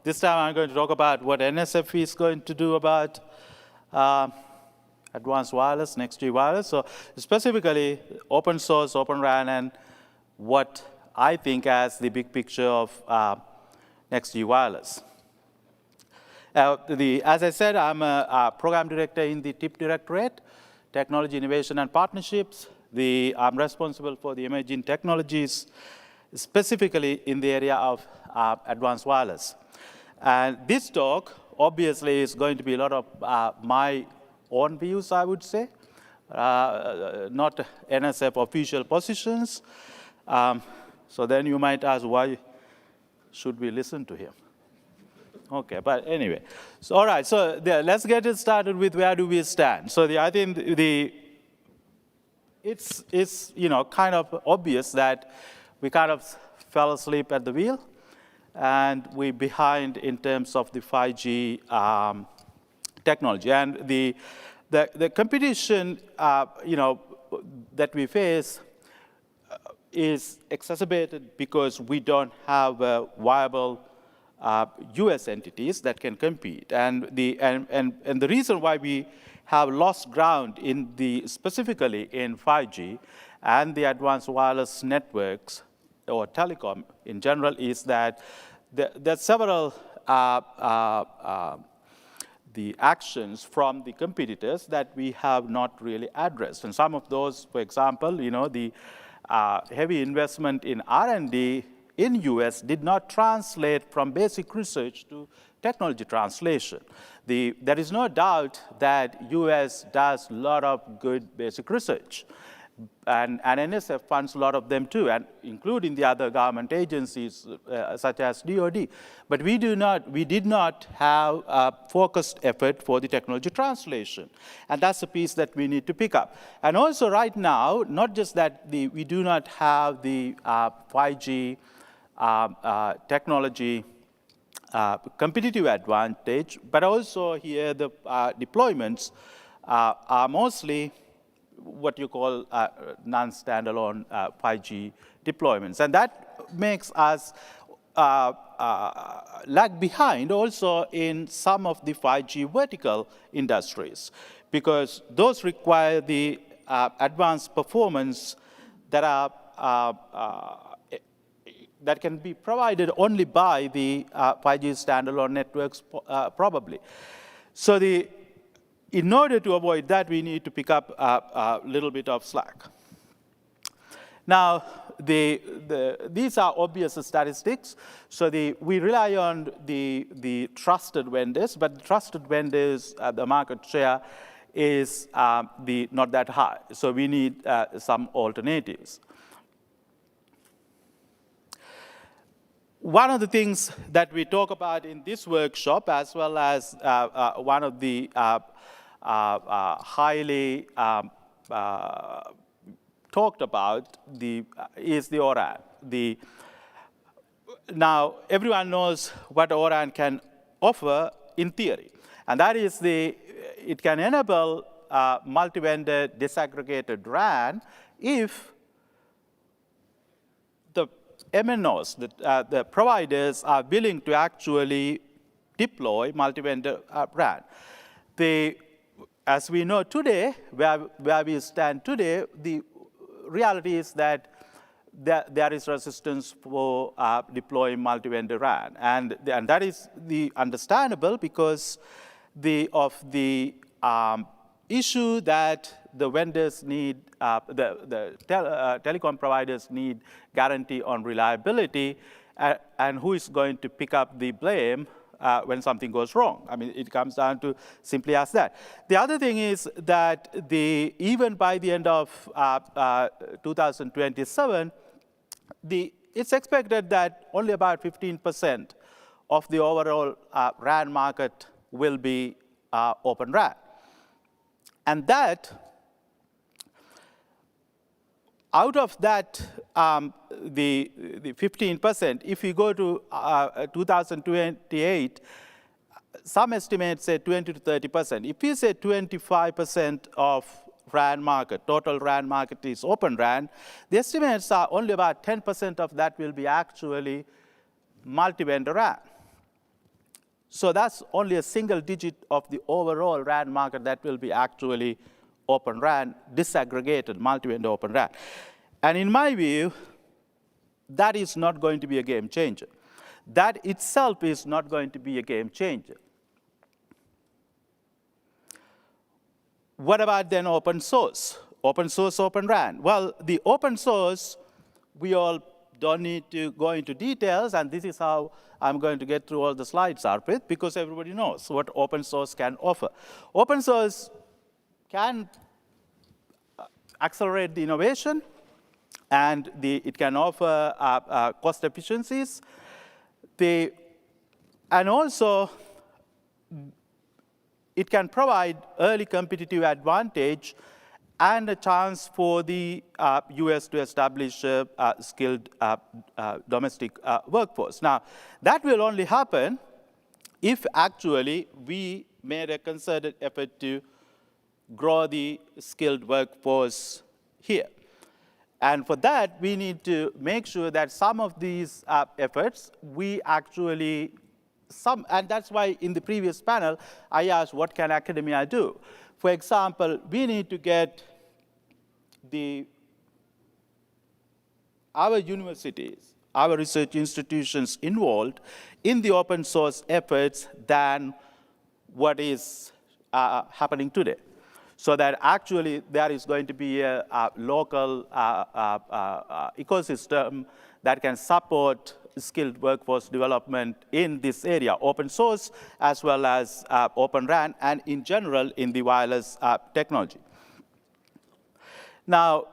This time I'm going to talk about what NSF is going to do about advanced wireless, next-G wireless. So specifically, open source, Open RAN, and what I think as the big picture of next-G wireless. As I said, I'm a program director in the TIP Directorate, Technology, Innovation, and Partnerships. I'm responsible for the emerging technologies, specifically in the area of advanced wireless. And this talk, obviously, is going to be a lot of my own views, I would say, not NSF official positions. So then you might ask, why should we listen to him? Okay, but anyway. So, all right, so let's get it started with where do we stand. So I think it's kind of obvious that we kind of fell asleep at the wheel, and we're behind in terms of the 5G technology. And the competition that we face is exacerbated because we don't have viable US entities that can compete. And the reason why we have lost ground specifically in 5G and the advanced wireless networks or telecom in general is that there's several the actions from the competitors that we have not really addressed. And some of those, for example, the heavy investment in R&D in US did not translate from basic research to technology translation. There is no doubt that US does a lot of good basic research. And NSF funds a lot of them too, and including the other government agencies such as DoD. But we did not have a focused effort for the technology translation. And that's a piece that we need to pick up. And also right now, not just that we do not have the 5G technology competitive advantage, but also here the deployments are mostly what you call non-standalone 5G deployments. And that makes us lag behind also in some of the 5G vertical industries, because those require the advanced performance that that can be provided only by the 5G standalone networks, probably. So in order to avoid that, we need to pick up a little bit of slack. Now, these are obvious statistics. So we rely on the trusted vendors, but the trusted vendors, the market share is not that high. So we need some alternatives. One of the things that we talk about in this workshop, as well as one of the highly talked about is the ORAN. Now, everyone knows what ORAN can offer in theory, and that is it can enable multi-vendor disaggregated RAN if the MNOs, the providers, are willing to actually deploy multi-vendor RAN. As we know today, where we stand today, the reality is that there is resistance for deploying multi-vendor RAN. And that is understandable because of the issue that the vendors need, the telecom providers need guarantee on reliability, and who is going to pick up the blame when something goes wrong. I mean, it comes down to simply as that. The other thing is that even by the end of 2027, it's expected that only about 15% of the overall RAN market will be Open RAN. And that, out of that, the 15%, if we go to 2028, some estimates say 20 to 30%. If we say 25% of RAN market, total RAN market is Open RAN, the estimates are only about 10% of that will be actually multi-vendor RAN. So that's only a single digit of the overall RAN market that will be actually Open RAN, disaggregated multi-vendor Open RAN. And in my view, that is not going to be a game changer. That itself is not going to be a game changer. What about then open source? Open source Open RAN. Well, the open source, we all don't need to go into details, and this is how I'm going to get through all the slides, Arpit, because everybody knows what open source can offer. Open source can accelerate the innovation, and it can offer cost efficiencies. And also, it can provide early competitive advantage and a chance for the US to establish a skilled domestic workforce. Now, that will only happen if actually we made a concerted effort to grow the skilled workforce here. And for that, we need to make sure that some of these efforts, we actually, and that's why in the previous panel, I asked, what can academia do? For example, we need to get our universities, our research institutions involved in the open source efforts than what is happening today. So that actually there is going to be a local ecosystem that can support skilled workforce development in this area, open source as well as Open RAN, and in general in the wireless technology. Now,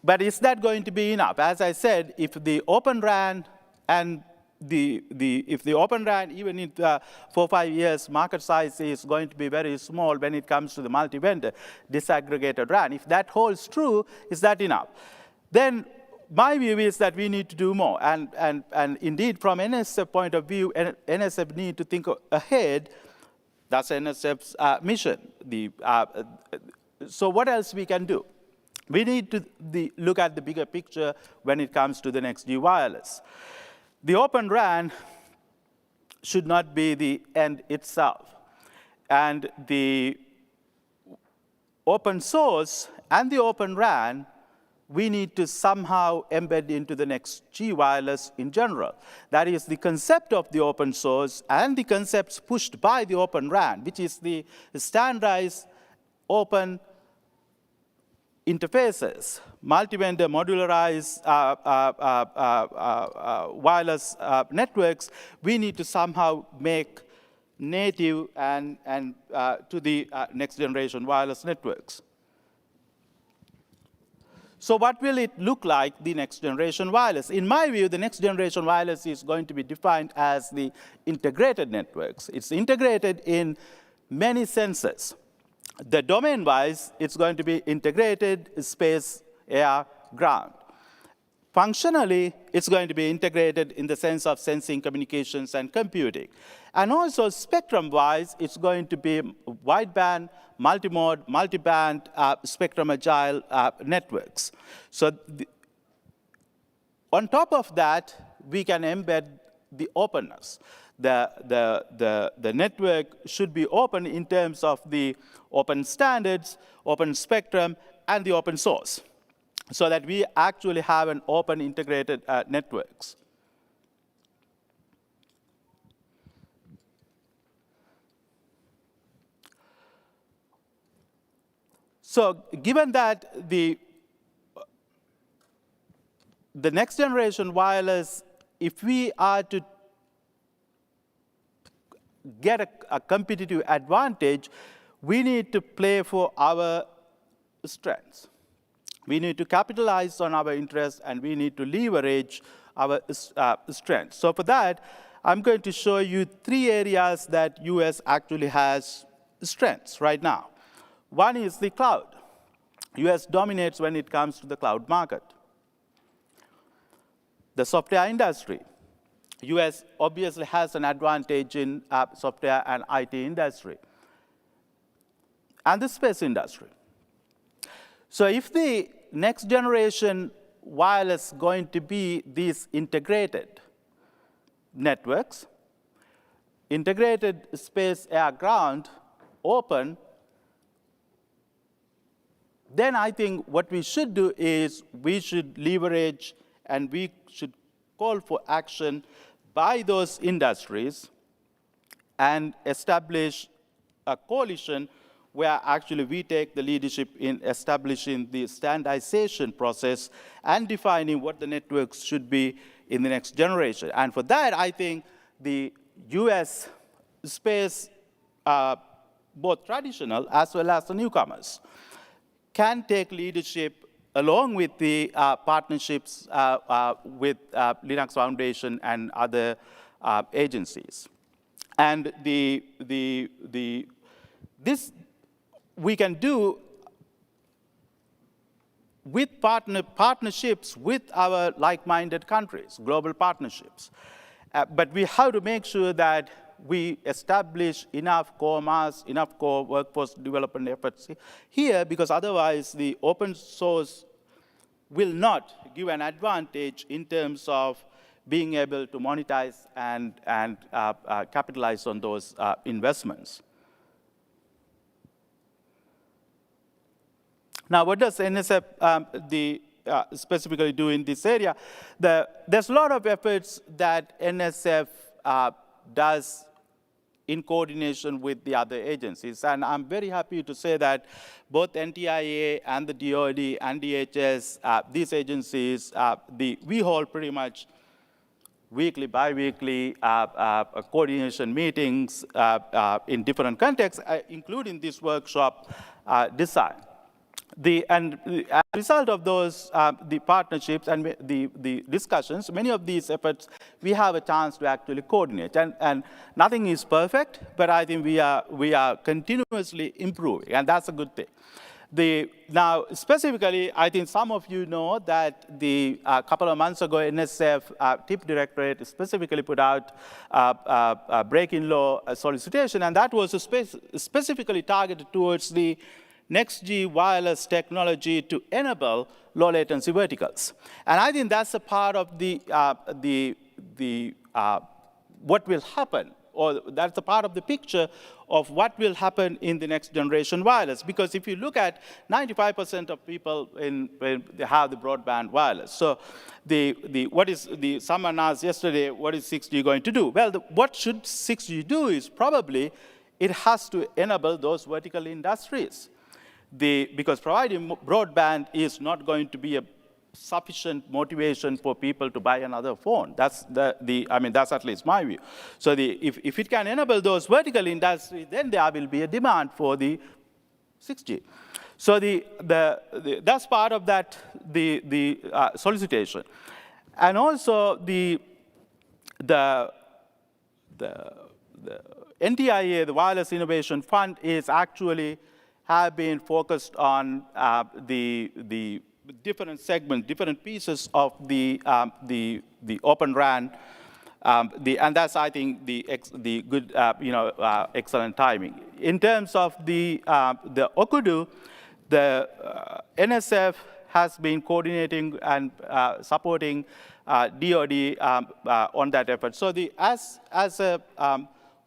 but is that going to be enough? As I said, if the Open RAN and if the Open RAN, even in 4 or 5 years, market size is going to be very small when it comes to the multi-vendor disaggregated RAN. If that holds true, is that enough? Then my view is that we need to do more. And indeed, from NSF point of view, NSF need to think ahead. That's NSF's mission. So what else we can do? We need to look at the bigger picture when it comes to the next G wireless. The Open RAN should not be the end itself. And the open source and the Open RAN, we need to somehow embed into the next G wireless in general. That is the concept of the open source and the concepts pushed by the Open RAN, which is the standardized open interfaces, multi-vendor modularized wireless networks. We need to somehow make native and to the next generation wireless networks. So what will it look like, the next generation wireless? In my view, the next generation wireless is going to be defined as the integrated networks. It's integrated in many senses. The domain-wise, it's going to be integrated space, air, ground. Functionally, it's going to be integrated in the sense of sensing, communications, and computing. And also spectrum-wise, it's going to be wideband, multimode, multiband, spectrum-agile networks. So on top of that, we can embed the openness. The network should be open in terms of the open standards, open spectrum, and the open source, so that we actually have an open integrated networks. So given that the next generation wireless, if we are to get a competitive advantage, we need to play for our strengths. We need to capitalize on our interests, and we need to leverage our strengths. So for that, I'm going to show you 3 areas that US actually has strengths right now. One is the cloud. US dominates when it comes to the cloud market. The software industry. US obviously has an advantage in software and IT industry. And the space industry. So if the next generation wireless is going to be this integrated, networks, integrated space, air, ground, open, then I think what we should do is we should leverage and we should call for action by those industries and establish a coalition where actually we take the leadership in establishing the standardization process and defining what the networks should be in the next generation. And for that, I think the US space, both traditional as well as the newcomers, can take leadership along with the partnerships with Linux Foundation and other agencies. And this we can do with partnerships with our like-minded countries, global partnerships. But we have to make sure that we establish enough core mass, enough core workforce development efforts here, because otherwise the open source will not give an advantage in terms of being able to monetize and capitalize on those investments. Now, what does NSF specifically do in this area? There's a lot of efforts that NSF does in coordination with the other agencies. And I'm very happy to say that both NTIA and the DoD and DHS, these agencies, we hold pretty much weekly, bi-weekly coordination meetings in different contexts, including this workshop design. As a result of those, the partnerships and the discussions, many of these efforts, we have a chance to actually coordinate. And nothing is perfect, but I think we are continuously improving, and that's a good thing. Now, specifically, I think some of you know that a couple of months ago, NSF TIP Directorate specifically put out a break-in law solicitation, and that was specifically targeted towards the next-G wireless technology to enable low latency verticals. And I think that's a part of what will happen, or that's a part of the picture of what will happen in the next generation wireless. Because if you look at 95% of people they have the broadband wireless. So someone asked yesterday, what is 6G going to do? Well, what should 6G do is probably it has to enable those vertical industries. Because providing broadband is not going to be a sufficient motivation for people to buy another phone. That's that's at least my view. So if it can enable those vertical industries, then there will be a demand for the 6G. So that's part of that solicitation, and also the NTIA, the Wireless Innovation Fund, is actually have been focused on the different segments, different pieces of the Open RAN, and that's, I think, the good, excellent timing. In terms of the OKUDU, the NSF has been coordinating and supporting DoD on that effort. So as a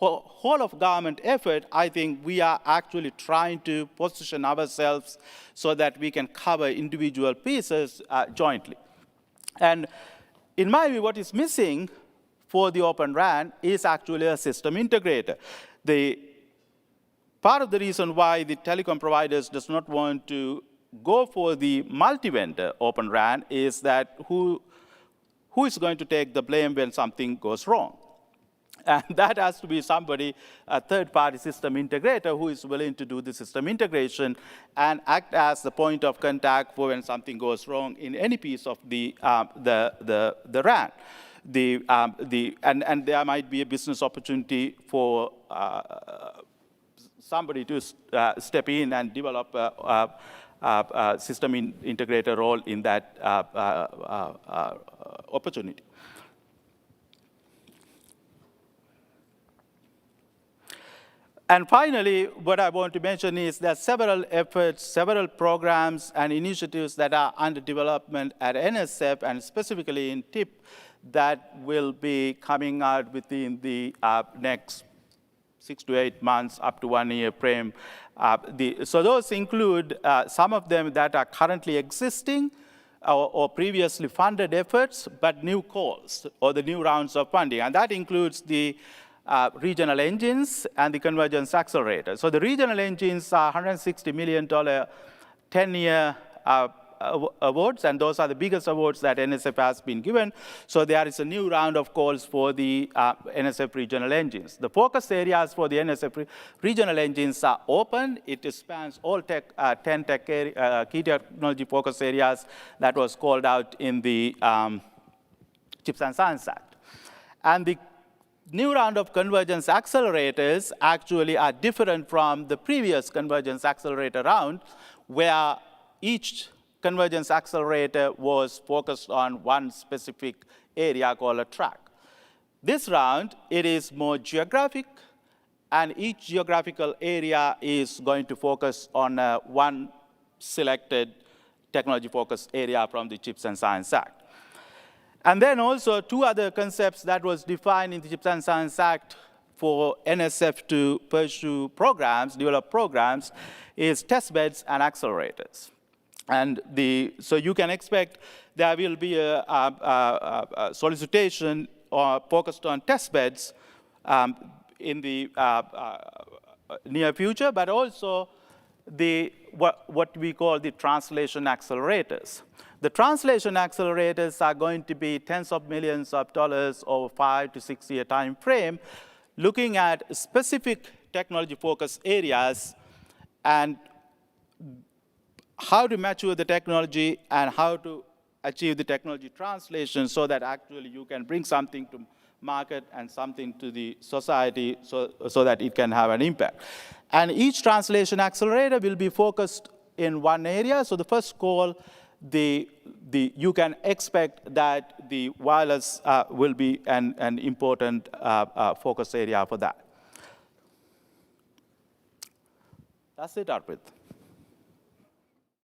whole of government effort, I think we are actually trying to position ourselves so that we can cover individual pieces jointly. And in my view, what is missing for the Open RAN is actually a system integrator. Part of the reason why the telecom providers does not want to go for the multi-vendor Open RAN is that who is going to take the blame when something goes wrong? And that has to be somebody, a third-party system integrator, who is willing to do the system integration and act as the point of contact for when something goes wrong in any piece of the RAN. And there might be a business opportunity for somebody to step in and develop a system integrator role in that opportunity. And finally, what I want to mention is there are several efforts, several programs and initiatives that are under development at NSF and specifically in TIP that will be coming out within the next 6 to 8 months, up to 1 year frame. So those include some of them that are currently existing or previously funded efforts, but new calls or the new rounds of funding. And that includes the regional engines and the convergence accelerator. So the regional engines are $160 million 10-year awards, and those are the biggest awards that NSF has been given. So there is a new round of calls for the NSF regional engines. The focus areas for the NSF regional engines are open. It spans all 10 key technology focus areas that was called out in the Chips and Science Act. And the new round of convergence accelerators actually are different from the previous convergence accelerator round, where each convergence accelerator was focused on one specific area called a track. This round, it is more geographic, and each geographical area is going to focus on one selected technology focus area from the Chips and Science Act. And then also 2 other concepts that was defined in the Chips and Science Act for NSF to pursue programs, develop programs, is testbeds and accelerators. And so you can expect there will be a solicitation focused on testbeds in the near future, but also what we call the translation accelerators. The translation accelerators are going to be tens of millions of dollars over 5 to 6 year time frame, looking at specific technology focus areas and how to mature the technology and how to achieve the technology translation so that actually you can bring something to market and something to the society so that it can have an impact. And each translation accelerator will be focused in one area. So the first call, you can expect that the wireless will be an important focus area for that. That's it, Arpit.